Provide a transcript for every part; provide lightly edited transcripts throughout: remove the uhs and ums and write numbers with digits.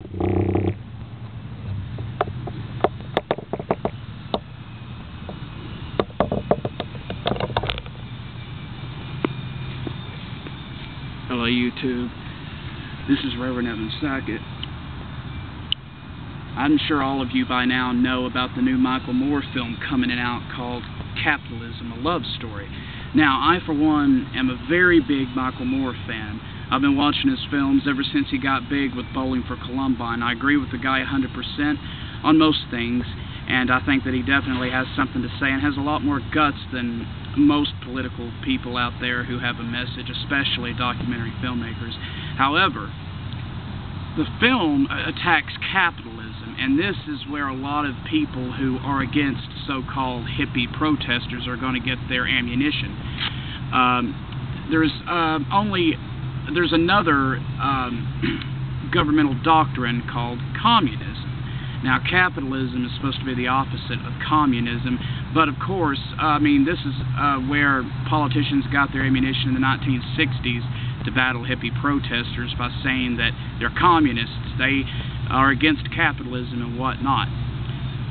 Hello YouTube, this is Reverend Sackett. I'm sure all of you by now know about the new Michael Moore film coming out called Capitalism, a love story. Now, I for one am a very big Michael Moore fan. I've been watching his films ever since he got big with Bowling for Columbine. I agree with the guy 100% on most things, and I think that he definitely has something to say and has a lot more guts than most political people out there who have a message, especially documentary filmmakers. However, the film attacks capitalism, and this is where a lot of people who are against so-called hippie protesters are going to get their ammunition. There's another governmental doctrine called communism. Now, capitalism is supposed to be the opposite of communism, but of course, this is where politicians got their ammunition in the 1960s to battle hippie protesters by saying that they're communists, they are against capitalism and whatnot.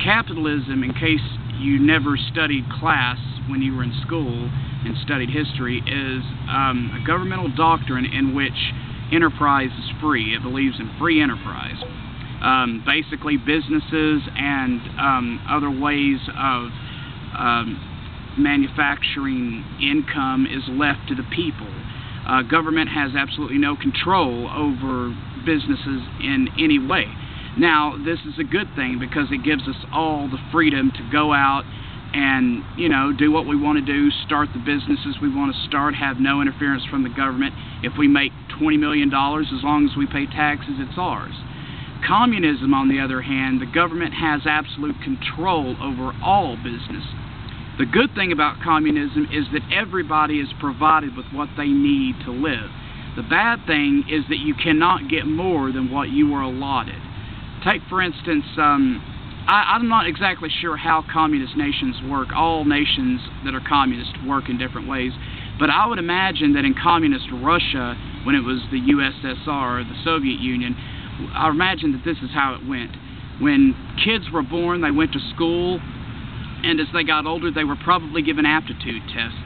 Capitalism, in case you never studied class when you were in school and studied history, is a governmental doctrine in which enterprise is free. It believes in free enterprise. Basically, businesses and other ways of manufacturing income is left to the people. Government has absolutely no control over businesses in any way. Now, this is a good thing because it gives us all the freedom to go out and, do what we want to do, start the businesses we want to start, have no interference from the government. If we make $20 million, as long as we pay taxes, it's ours. Communism, on the other hand, the government has absolute control over all business. The good thing about communism is that everybody is provided with what they need to live. The bad thing is that you cannot get more than what you were allotted. Take, for instance, I'm not exactly sure how communist nations work. All nations that are communist work in different ways. But I would imagine that in communist Russia, when it was the USSR, the Soviet Union, I imagine that this is how it went. When kids were born, they went to school, and as they got older, they were probably given aptitude tests.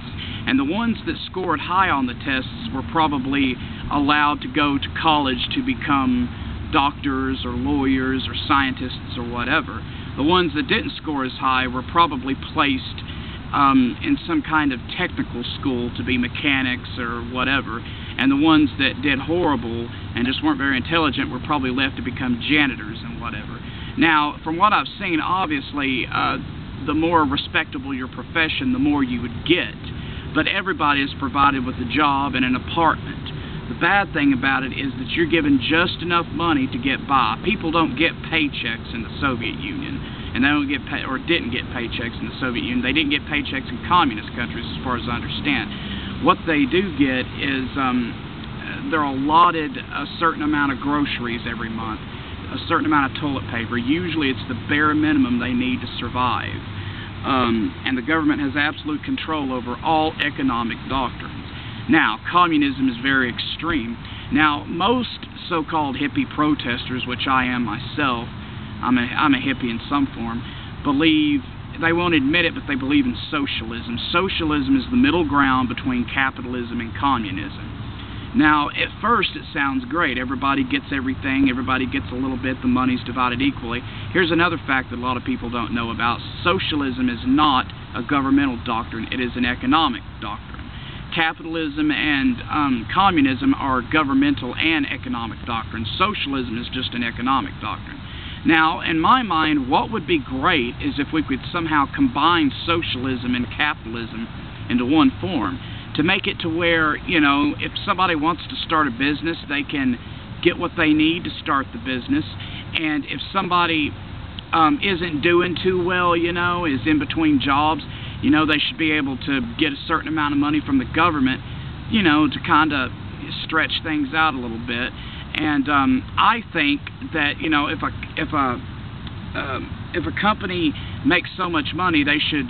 And the ones that scored high on the tests were probably allowed to go to college to become doctors or lawyers or scientists or whatever. The ones that didn't score as high were probably placed in some kind of technical school to be mechanics or whatever, and the ones that did horrible and just weren't very intelligent were probably left to become janitors and whatever. Now, from what I've seen, obviously, the more respectable your profession, the more you would get, but everybody is provided with a job and an apartment. The bad thing about it is that you're given just enough money to get by. People don't get paychecks in the Soviet Union, and they don't get didn't get paychecks in the Soviet Union. They didn't get paychecks in communist countries, as far as I understand. What they do get is they're allotted a certain amount of groceries every month, a certain amount of toilet paper. Usually it's the bare minimum they need to survive. And the government has absolute control over all economic doctrines. Now, communism is very extreme. Now, most so-called hippie protesters, which I am myself, I'm a hippie in some form, believe, they won't admit it, but they believe in socialism. Socialism is the middle ground between capitalism and communism. Now, at first it sounds great. Everybody gets everything, everybody gets a little bit, the money's divided equally. Here's another fact that a lot of people don't know about. Socialism is not a governmental doctrine, it is an economic doctrine. Capitalism and communism are governmental and economic doctrines. Socialism is just an economic doctrine. Now, in my mind, what would be great is if we could somehow combine socialism and capitalism into one form, to make it to where, if somebody wants to start a business, they can get what they need to start the business, and if somebody isn't doing too well, is in between jobs, they should be able to get a certain amount of money from the government, to kind of stretch things out a little bit. And I think that if a company makes so much money, they should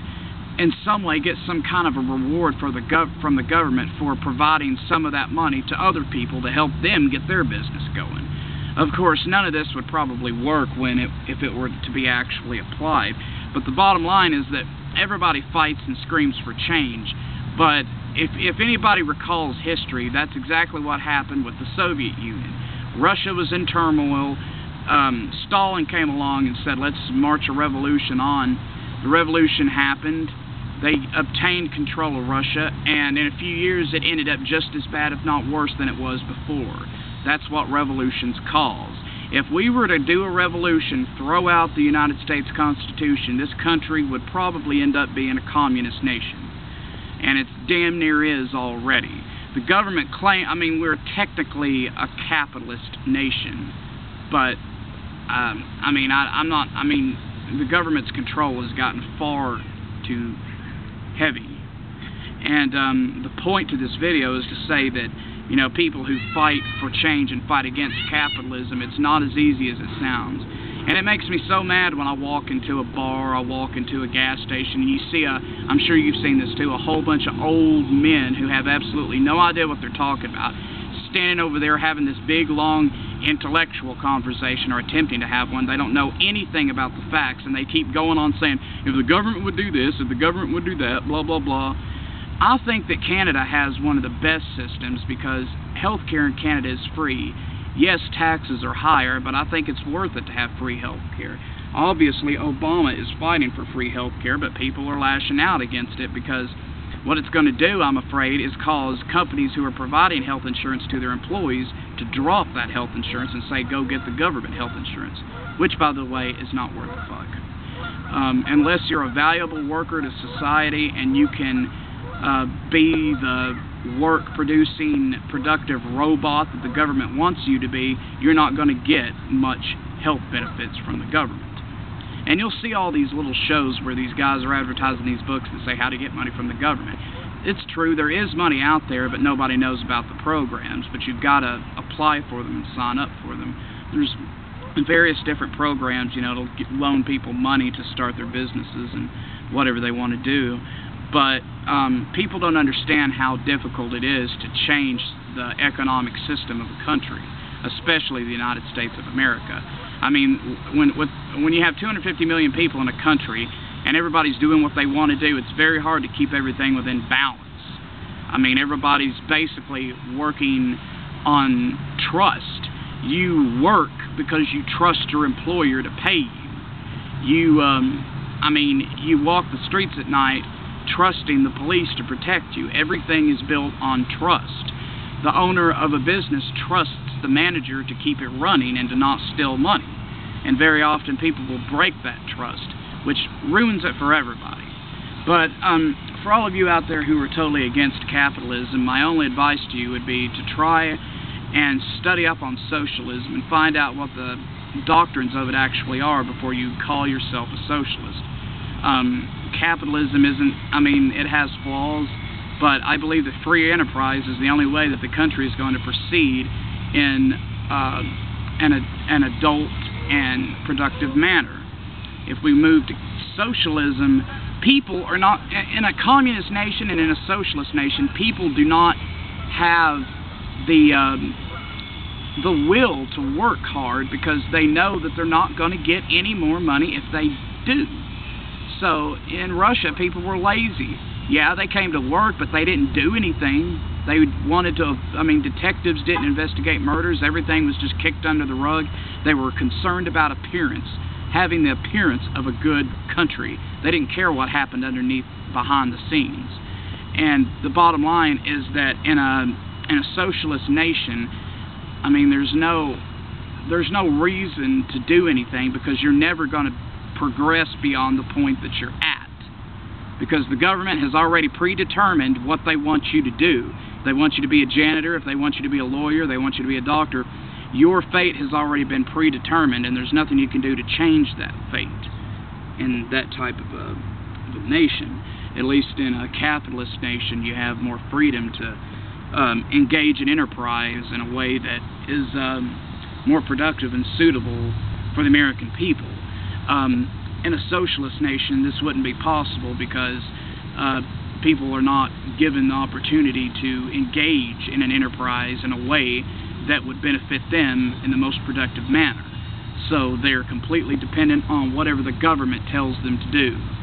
in some way get some kind of a reward from the government for providing some of that money to other people to help them get their business going. Of course, none of this would probably work if it were to be actually applied. But the bottom line is that everybody fights and screams for change. But if anybody recalls history, that's exactly what happened with the Soviet Union. Russia was in turmoil. Stalin came along and said, let's march a revolution on. The revolution happened. They obtained control of Russia, and in a few years it ended up just as bad, if not worse, than it was before. That's what revolutions cause. If we were to do a revolution, throw out the United States Constitution, this country would probably end up being a communist nation. And it damn near is already. The government we're technically a capitalist nation, but the government's control has gotten far too heavy. And the point to this video is to say that, you know, people who fight for change and fight against capitalism, it's not as easy as it sounds. And it makes me so mad when I walk into a bar, I walk into a gas station, and you see I'm sure you've seen this too, a whole bunch of old men who have absolutely no idea what they're talking about, standing over there having this big, long, intellectual conversation, or attempting to have one. They don't know anything about the facts, and they keep going on saying, if the government would do this, if the government would do that, blah, blah, blah. I think that Canada has one of the best systems because healthcare in Canada is free. Yes, taxes are higher, but I think it's worth it to have free healthcare. Obviously, Obama is fighting for free healthcare, but people are lashing out against it because what it's going to do, I'm afraid, is cause companies who are providing health insurance to their employees to drop that health insurance and say, go get the government health insurance, which, by the way, is not worth a fuck. Unless you're a valuable worker to society and you can be the work-producing, productive robot that the government wants you to be, you're not going to get much health benefits from the government. And you'll see all these little shows where these guys are advertising these books that say how to get money from the government. It's true, there is money out there, but nobody knows about the programs, but you've got to apply for them and sign up for them. There's various different programs, you know, it'll loan people money to start their businesses and whatever they want to do. But people don't understand how difficult it is to change the economic system of a country, especially the United States of America. I mean, when you have 250 million people in a country and everybody's doing what they want to do, it's very hard to keep everything within balance. I mean, everybody's basically working on trust. You work because you trust your employer to pay you. You walk the streets at night trusting the police to protect you. Everything is built on trust. The owner of a business trusts the manager to keep it running and to not steal money. And very often people will break that trust, which ruins it for everybody. But for all of you out there who are totally against capitalism, my only advice to you would be to try and study up on socialism and find out what the doctrines of it actually are before you call yourself a socialist. Capitalism isn't, it has flaws, but I believe that free enterprise is the only way that the country is going to proceed in an adult and productive manner. If we move to socialism, people are not, in a communist nation and in a socialist nation, people do not have the will to work hard because they know that they're not going to get any more money if they do. So in Russia, people were lazy. Yeah, they came to work, but they didn't do anything. They wanted to, detectives didn't investigate murders. Everything was just kicked under the rug. They were concerned about appearance, having the appearance of a good country. They didn't care what happened underneath, behind the scenes. And the bottom line is that in a socialist nation, there's no reason to do anything because you're never going to progress beyond the point that you're at. Because the government has already predetermined what they want you to do. They want you to be a janitor. If they want you to be a lawyer, they want you to be a doctor. Your fate has already been predetermined, and there's nothing you can do to change that fate in that type of a nation. At least in a capitalist nation, you have more freedom to engage in enterprise in a way that is more productive and suitable for the American people. In a socialist nation, this wouldn't be possible because people are not given the opportunity to engage in an enterprise in a way that would benefit them in the most productive manner. So they're completely dependent on whatever the government tells them to do.